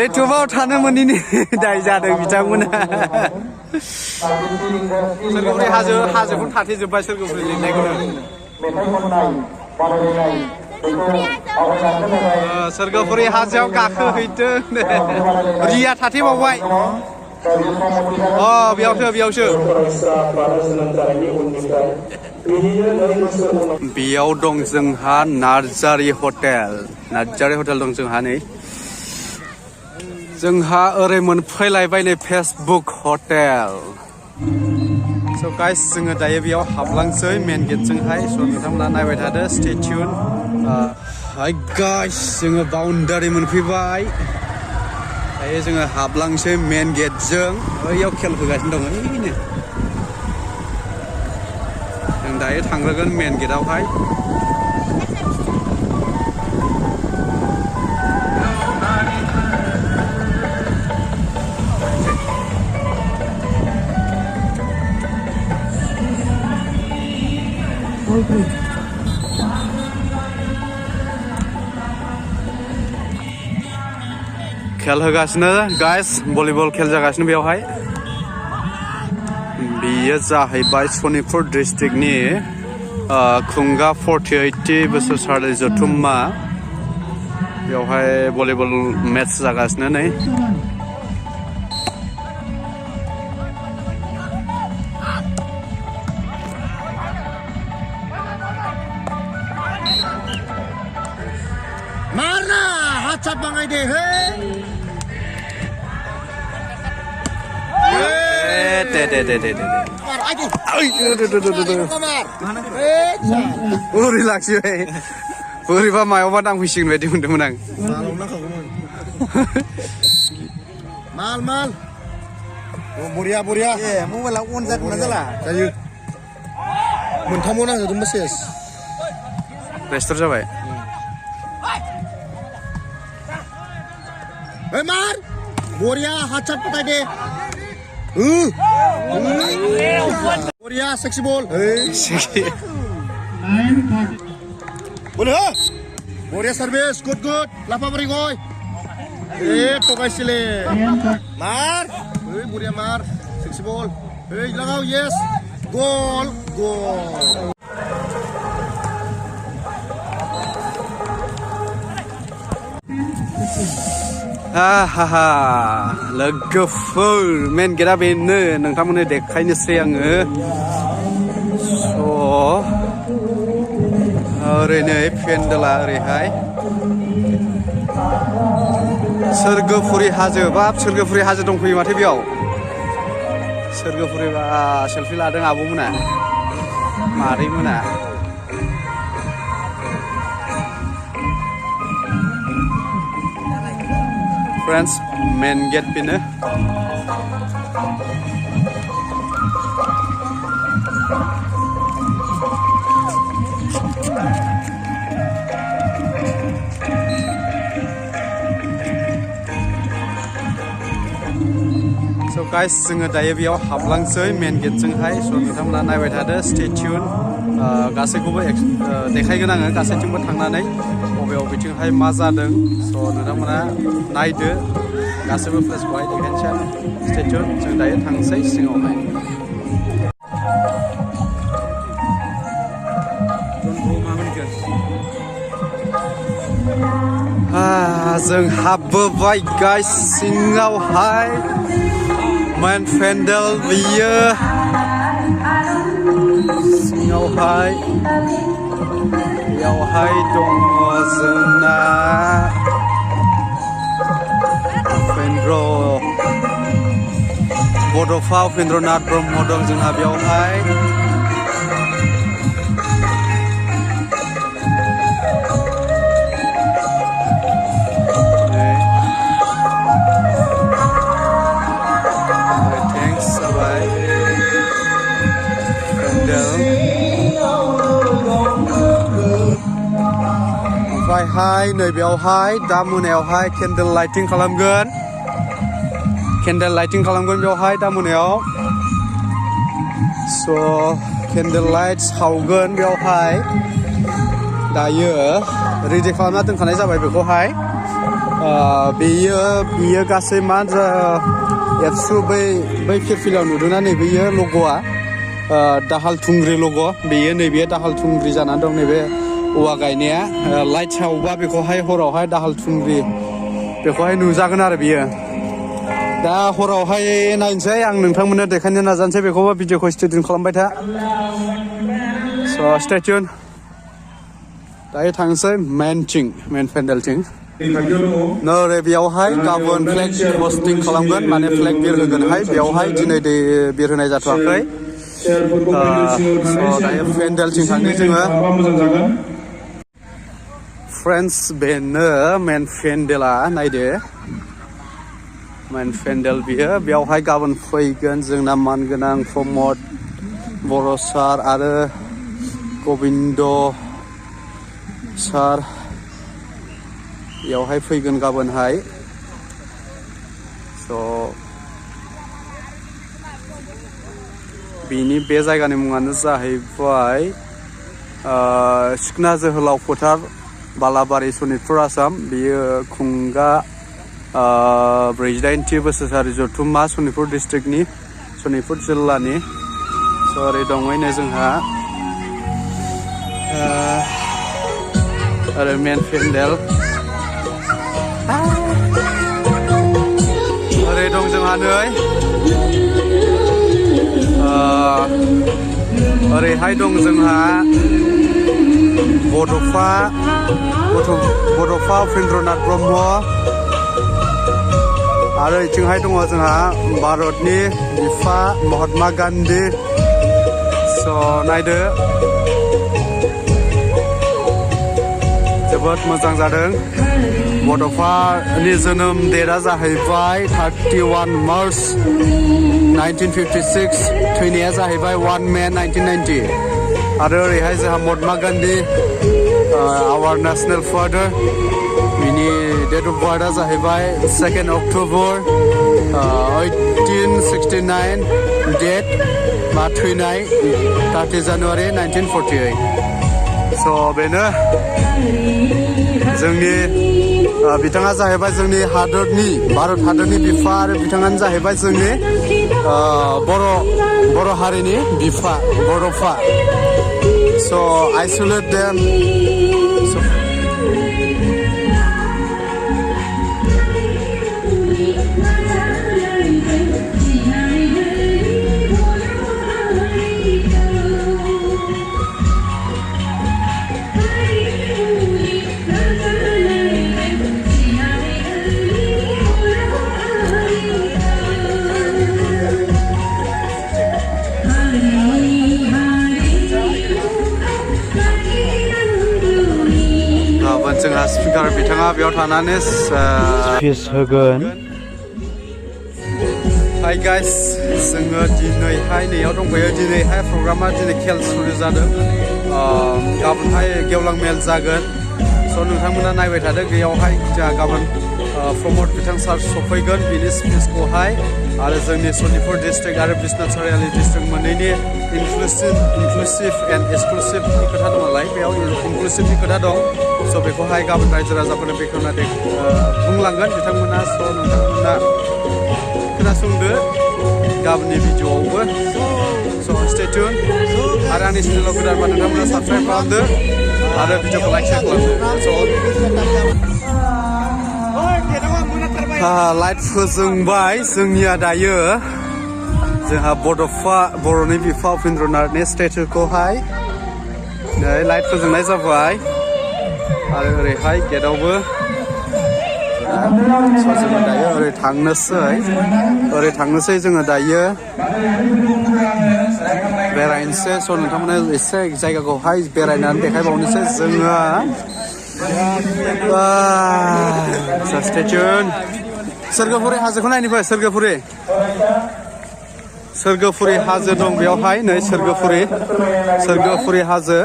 एथबाव थानो मोनैनि दाय जादों बिथांमोना सोरगोफुरि हाजोखौ थाथेजोब्बाय सोरगोफुरि लिरनायखौनो सोरगोफुरि हाजोआव गाखोहैदों रिया थाथेबावबाय बेयावसो बेयाव दं जोंहा नार्जारि हटेल दं जोंहा नै जोंहा ओरै मोनफैलायबाय नै फेसबुक हटेल स' गाइस जोङो दायो बेयाव हाबलांसै मेन गेटजोंहाय स' नोंथांमोना नायबाय थादो स्टे टिउन हाय गाइस जोङो बाउन्डारि मोनफैबाय दायो जोङो हाबलांसै मेन गेटजों बैयाव खेल होगासिनो दङ ओइनो जों दायो थांग्रोगोन मेन गेटआवहाय खेल होगासिनो गाइस भलिबल खेल जागासिनो बेयावहाय बेयो जाहैबाय सनितपुर डिस्ट्रिक्टनि खुंगा 48 बोसोरसालि जथुम्मा बेयावहाय भलिबल मेट्च जागासिनो नै Mana hacap bangai deh he. Relax ya. Bodoba mayaवबा दांफैसिगोन बायदि मोनदोंमोन आं. Mal. Boria. मबाइला अन जादोंना जाला? जायो. मोनथामाव नांजोबदों मेसेज. रेस्टार जाबाय. Hey Mar, Boria hacap patai deh. Boria seksi ball. Boleh? Boria service, good. Lapa beri goy. Tokai sile. Mar, Boria Mar, seksi ball. Lagau yes, goal. लोगोफोर मेन गेटआ बेनो नोंथांमोननो देखायनोसै आङो स' ओरैनो पेन्डेला ओरैहाय सोरगोफुरि हाजो सोरगोफुरि हाजो दंफैयो माथो बेयाव सोरगोफुरि बा सेलफि लादों आब'मोना मादैमोना Friends, main gate pindah. So guys, जोङो दायो बेयाव हाबलांसै मेन गेटजोंहाय स' नोंथांमोना नायबाय थादो स्टे टिउन गासैखौबो देखायगोन आङो गासैथिंबो थांनानै बबेथिंहाय मा जादों स' नोंथांमोना नायदो गासैबो प्लेसखौहाय देखायनोसै स्टे टिउन जों दायो थांसै सिङावहाय जों हाबबोबाय गाइस सिङावहाय मेन पेन्डेल बियो सिङावहाय बेयावहाय दङ जोंना बड'फा उपेन्द्रनाथ ब्रह्म दं जोंहा बेयावहाय ओमफ्रायहाय नैबेयावहाय दा मोनायावहाय केन्डेल लाइटिं खालामगोन बेयावहाय दा मोनायाव स' केन्डेल लाइट सावगोन बेयावहाय दायो रेडि खालामना दोनखानाय जाबाय बेखौहाय बेयो गासै मा एबसु बै फिरफिलाव नुदोंना नैबेयो लग'आ दाहाल थुंग्रि लग' बेयो नैबे दाहाल थुंग्रि जानानै दं नैबे औवा गायनाया लाइट सावोबा बेखौहाय हरावहाय दाहाल थुंग्रि बेखौहाय नुजागोन आरो बियो दा हरावहाय नायनोसै आं नोंथांमोननो देखायनो नाजानोसै बेखौबो भिडिअखौ स्टेडियाम खालामबाय था स' स्टे टिउन दायो थांसै मेन पेन्डेलथिं नै बेयावहाय गाबोन फ्लेग हस्टिं खालामगोन माने फ्लेग बिरहोगोनहाय बेयावहाय दिनै बिरहोनाय जाथ'वाखै दायो पेन्डेलथिं थांनि जोङो फ्रेन्ड्स बेनो मेन पेन्डेला नायदो मेन पेन्डेल बियो बेयावहाय गाबोन फैगोन जोंना मानगोनां प्रमद बर' सार आरो गबिन्द सार बेयावहाय फैगोन गाबोनहाय स' बिनि बे जायगानि मुङानो जाहैबाय सिखना जोहोलाव फोथार बालाबारि सनितपुर आसाम बियो खुंगा 48थि बोसोरारि जथुम्मा सनितपुर डिस्ट्रिक्टनि सनितपुर जिल्लानि स' ओरै दङैनो जोंहा आरो मेन पेन्डेल ओरै दं जोंहा नै ओरैहाय दं जोंहा बड'फा उपेन्द्रनाथ ब्रह्म आरो इथिंहाय दङ जोंहा भारतनि बिफा महात्मा गान्धी स' नायदो जोबोद मोजां जादों बड'फानि जोनोम डेटआ जाहैबाय 31 मार्च 1956 थैनाया जाहैबाय 1 मे 1990 आरो ओरैहाय जोंहा महात्मा गान्धी आवार नेसनेल फादार बिनि डेट अफ बार्थआ जाहैबाय 2 अक्ट'बर 1869 डेट बा थैनाय 30 जानुवारि 1948 स' बेनो जोंनि बिथाङा जाहैबाय जोंनि हादरनि भारत हादरनि बिफा आरो बिथाङानो जाहैबाय जोंनि बर' हारिनि बिफा बड'फा स' I salute them जोंहा स्पिकार बिथाङा बेयाव थानानै स्पिच होगोन हाय गाइस जोङो दिनैहाय नैयाव दंफैयो दिनैहाय प्रग्रामा दिनै खेल सुरु जादों गाबोनहाय गेवलां मेल जागोन स' नोंथांमोना नायबाय थादों बेयावहाय जोंहा गाबोन प्रमद बिथां सार सफैगोन बिनि स्पिचखौहाय आरो जोंनि सनितपुर डिस्ट्रिक्ट आरो बिश्वनाथ चारियाली डिस्ट्रिक्ट मोननैनि इनक्लुसिभ एन्ड एक्सक्लुसिभनि खोथा दं नालाय बेयाव इनक्लुसिभनि खोथा दं स' बेखौहाय गाबोन रायजो राजाफोरनो बेखेवना बुंलांगोन बिथांमोना स' नोंथांमोना खोनासंदो गाबोननि भिडिअ'आवबो स' स्टे टिउन आरो आंनि चेनेलाव गोदानबा नोंथांमोना साबस्क्राइब खालामदो आरो भिडिअ'खौ लाइक शेयार खालामदो लाइट फोजोंबाय जोंनिया दायो जोंहा बर'नि बिफा उपेन्द्रनाथनि स्टेचुखौहाय नै लाइट फोजोंनाय जाबाय आरो ओरैहाय गेटआवबो जोङो दायो ओरै थांनोसै जोङो दायो बेरायनोसै स' नोंथांमोना एसे जायगाखौहाय बेरायनानै देखायबावनोसै जोङो स्टे टिउन सोरगोफुरि हाजोखौ नायनो फै सोरगोफुरि हाजो दं बेयावहाय नै सोरगोफुरि हाजो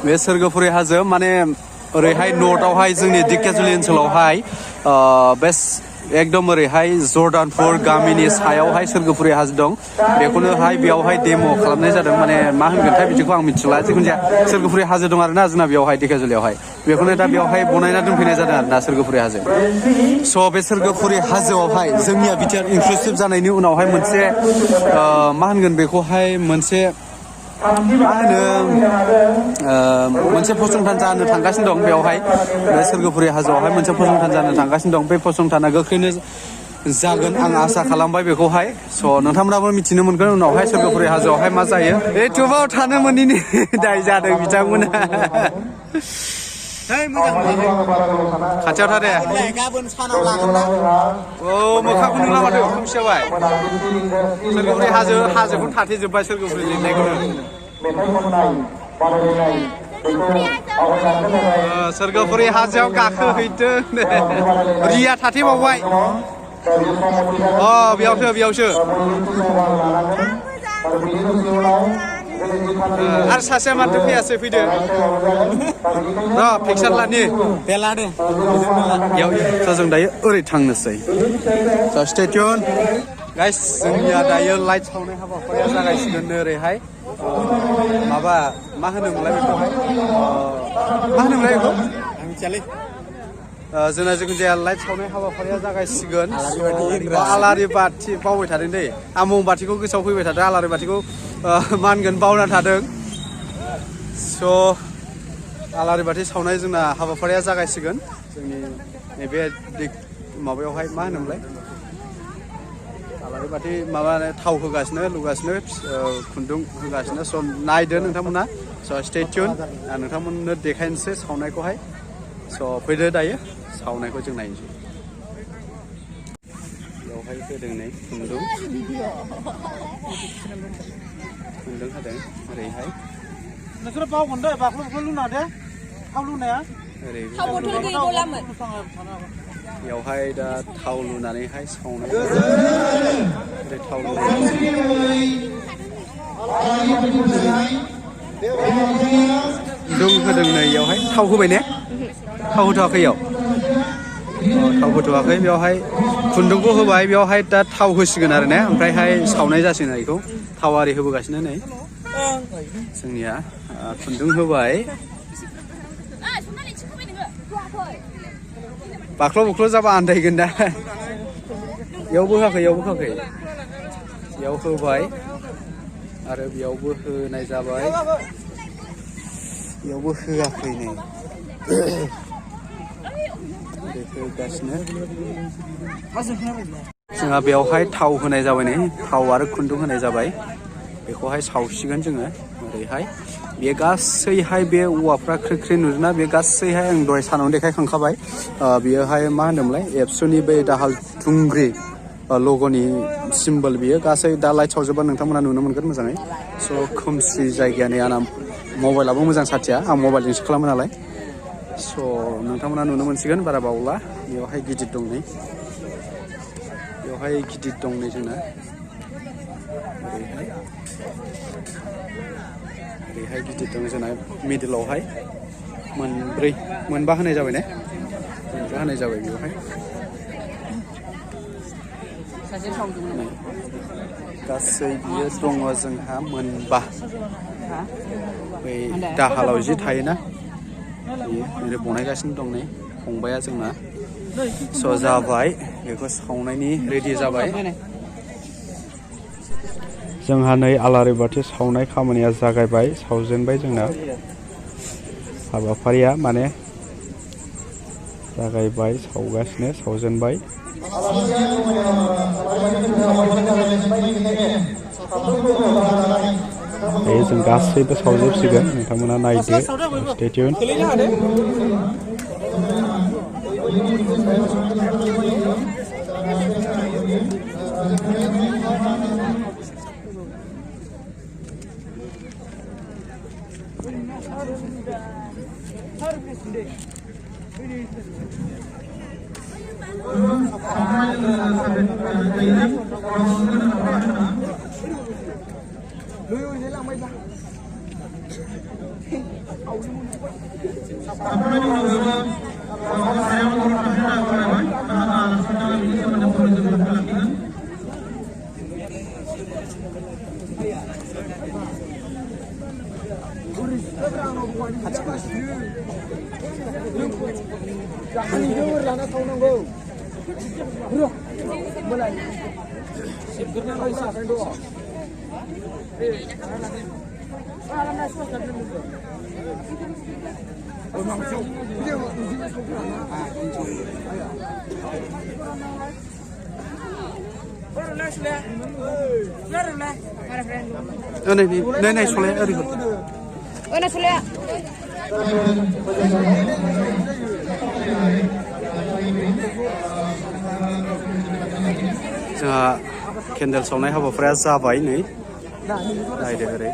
बे सोरगोफुरि हाजो माने ओरैहाय नर्थआवहाय जोंनि दिकेजुलि ओनसोलावहाय बे एकदम ओरैहाय जर्दानपुर गामिनि सायावहाय सोरगोफुरि हाजो दं बेखौनोहाय बेयावहाय डेम' खालामनाय जादों माने मा होनगोनथाय बिदिखौ आं मिथिला जिखुनु जाया सोरगोफुरि हाजो दं आरोना जोंना बेयावहाय धेकियाजुलियावहाय बेखौनो दा बेयावहाय बनायना दोनफैनाय जादों आरोना सोरगोफुरि हाजो स' बे सोरगोफुरि हाजोआवहाय जोंनिया बिटिआर इनक्लुसिभ जानायनि उनावहाय मोनसे मा होनगोन बेखौहाय मोनसे मा होनो मोनसे फसंथान जानो थांगासिनो दं बेयावहाय बे सोरगोफुरि हाजोआवहाय मोनसे फसंथान जानो थांगासिनो दं बे फसंथाना गोख्रैनो जागोन आं आसा खालामबाय बेखौहाय स' नोंथांमोनाबो मिथिनो मोनगोन उनावहाय सोरगोफुरि हाजोआवहाय मा जायो इउटुबाव थानो मोनैनि दाय जादों बिथांमोना खाथियाव था दे गाबोन सानाव लागोन ना औ मोखांखौ नुला माथो खोमसियावहाय सोरगोफुरि हाजोखौनो थाथेजोब्बाय सोरगोफुरि लिरनायखौनो सोरगोफुरि हाजोआव गाखोहैदों रिया थाथेबावबाय अ बेयावसो आरो सासेया माथो फैयासै फैदो र' पिक्सार लानि दे लादो बेयाव जों दायो ओरै थांनोसै स्टे टिउन गाइस जोंनिया दायो लाइट सावनाय हाबाफारिया जागायसिगोन ओरैहाय माबा मा होनोमोनलाय बेखौहाय आं मिथियालै जोंना जिखुनु जाया लाइट सावनाय हाबाफारिया जागायसिगोन आलारि बाथि बावबाय थादों दै आं ममबाथिखौ गोसोआव फैबाय थादों आलारि बाथिखौ मा होनगोन बावना थादों स' आलारि बाथि सावनाय जोंना हाबाफारिया जागायसिगोन जोंनि नैबे माबायावहाय मा होनोमोनलाय आलारि बाथि माबा थाव होगासिनो लुगासिनो खुन्दुं होगासिनो स' नायदो नोंथांमोना स' स्टे टिउन आं नोंथांमोननो देखायनोसै सावनायखौहाय स' फैदो दायो सावनायखौ जों नायनोसै बेवहाय होदों नै खुन्दुं होदों ओरैहाय नोंसोर बावगोन दे बाख्लुखौ लुना दे थाव लुनाया ओरै थाव बथल गैबावलामोन बेयावहाय दा थाव लुनानैहाय सावनाय ओरै थाव खुन्दुं होदों नै बेयावहाय थाव होबाय ने थाव होथ'वाखै इयाव थाव होथ'वाखै बेवहाय खुन्दुंखौ होबाय बेवहाय दा थाव होसिगोन आरो ने ओमफ्रायहाय सावनाय जासिगोन आरो बेखौ थाव आरि होबोगासिनो नै जोंनिया खुन्दुं होबाय बाख्ल' बुख्ल' जाबा आन्दायगोन दा बेयावबो होआखै बेयाव होबाय आरो बेयावबो होनाय जाबाय बेयावबो होआखै नै होगासिनो जोंहा बेवहाय थाव होनाय जाबाय नै थाव आरो खुन्दुं होनाय जाबाय बेखौहाय सावसिगोन जोङो ओरैहाय बे गासैहाय बे औवाफ्रा ख्रि ख्रि नुदोंना बे गासैहाय आं दहाय सानावनो देखायखांखाबाय बेयोहाय मा होनोमोनलाय एबसुनि बै दाहाल थुंग्रि लग'नि सिम्बल बियो गासै दा लाइट सावजोबबा नोंथांमोना नुनो मोनगोन मोजाङै स' खोमसि जायगायानो आंना मबाइलाबो मोजां साथिया आं मबाइलजोंसो खालामो नालाय स' नोंथांमोना नुनो मोनसिगोन बारा बावला बेवहाय गिदिर दं नै जोंना ओरैहाय गिदिर दं जोंना मिडिलावहाय मोनबा होनाय जाबाय ने मोनबा होनाय जाबाय बेवहाय गासै बियो दङ जोंहा मोनबा बै दाहालाव जि थायोना बेयो बनायगासिनो दं नै फंबाया जोंना स' जाबाय बेखौ सावनायनि रेडि जाबाय जोंहा नै आलारि बाथि सावनाय खामानिया जागायबाय सावजेनबाय जोंना हाबाफारिया माने जागायबाय सावजेनबाय जों गासैबो सावजोबसिगोन नोंथांमोना नायदो stay tune Này soleh ở đi con. Mana soleh? जोंहा केन्डेल सावनाय हाबाफारिया जाबाय नै नायदो ओरै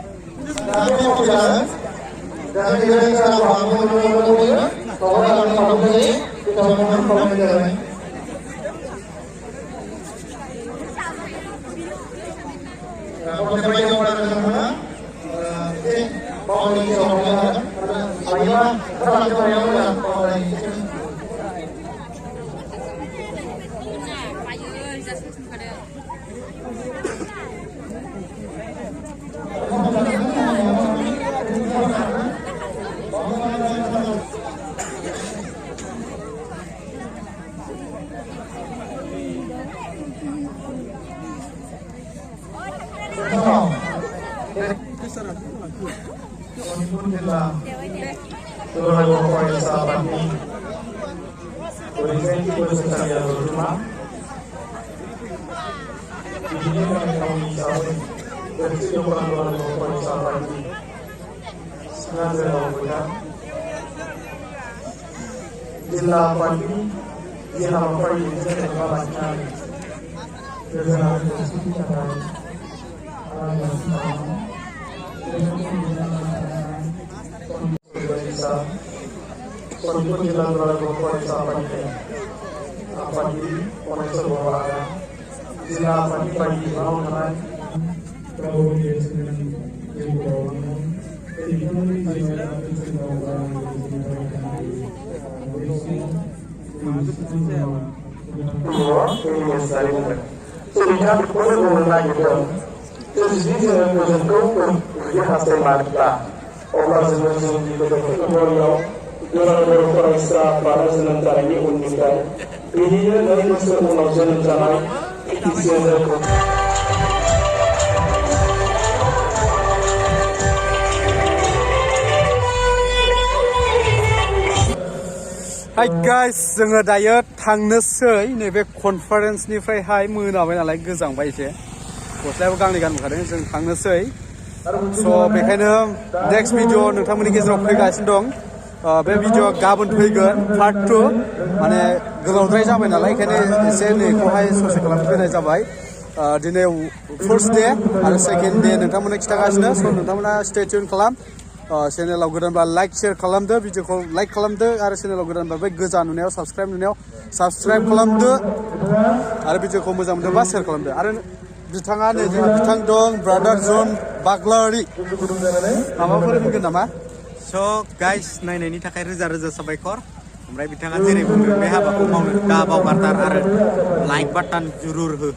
Sonitpur Jilla, Swrgwpuri Pwtar, Original Posisanya Rumah, ini kami sahabat dari Swrgwpuri Pwtar, Sikwna Jwhwlao Pwtar, Jilla Pwtar, Jilla Pwtar yang terbaiknya, Jilla Pwtar Sonitpur Jwhwlao Pwtar Pagi Ponsel Bawahan Jilla Pagi Nawangtanga Prabowo para sementara ini unikkan. Ini dari masa ulang zaman Hi guys, जोङो दायो थांनोसै नैबे कनफारेन्सनिफ्रायहाय मोनाबाय नालाय गोजांबाय एसे गस्लायाबो गांनै गानबोखादों जों थांनोसै स' बेखायनो नेक्स्ट भिडिअ नोंथांमोननि गेजेराव फैगासिनो दं बे भिडिअआ गाबोन फैगोन पार्ट 2 माने गोलावद्राय जाबाय नालाय बेखायनो एसे नैखौहाय ससे खालामफैनाय जाबाय दिनै फार्स्ट डे आरो सेकेन्ड डे नोंथांमोननो खिथागासिनो स' नोंथांमोना स्टे टिउन खालाम चेनेलाव गोदानब्ला लाइक शेयार खालामदो भिडिअखौ लाइक खालामदो आरो चेनेलाव गोदानब्ला बै गोजा नुनायाव साबस्क्राइब खालामदो आरो भिडिअखौ मोजां मोनदोंबा शेयार खालामदो आरो बिथाङा नै जोंहा बिथां दं ब्रादार जन बाग्लारि माबाफोर होनगोन नामा स' गाइस नायनायनि थाखाय रोजा रोजा साबायखर ओमफ्राय बिथाङा जेरै बुंदों बे हाबाखौ मावनो दा बावगारथार आरो लाइक बाटन जुरुर हो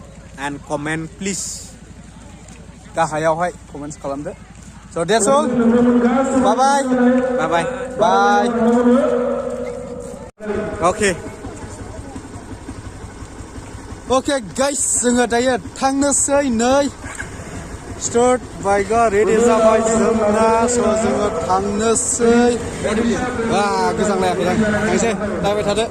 एन्ड कमेन्ट प्लिज गाहायावहाय कमेन्ट्स खालामदो स' that's all bye bye okay guys जोङो दायो थांनोसै नै स्टार्ट बाइकआ रेडि जाबाय जोंना स' जोङो थांनोसै गोजांलायाखै थांसै नायबाय थादो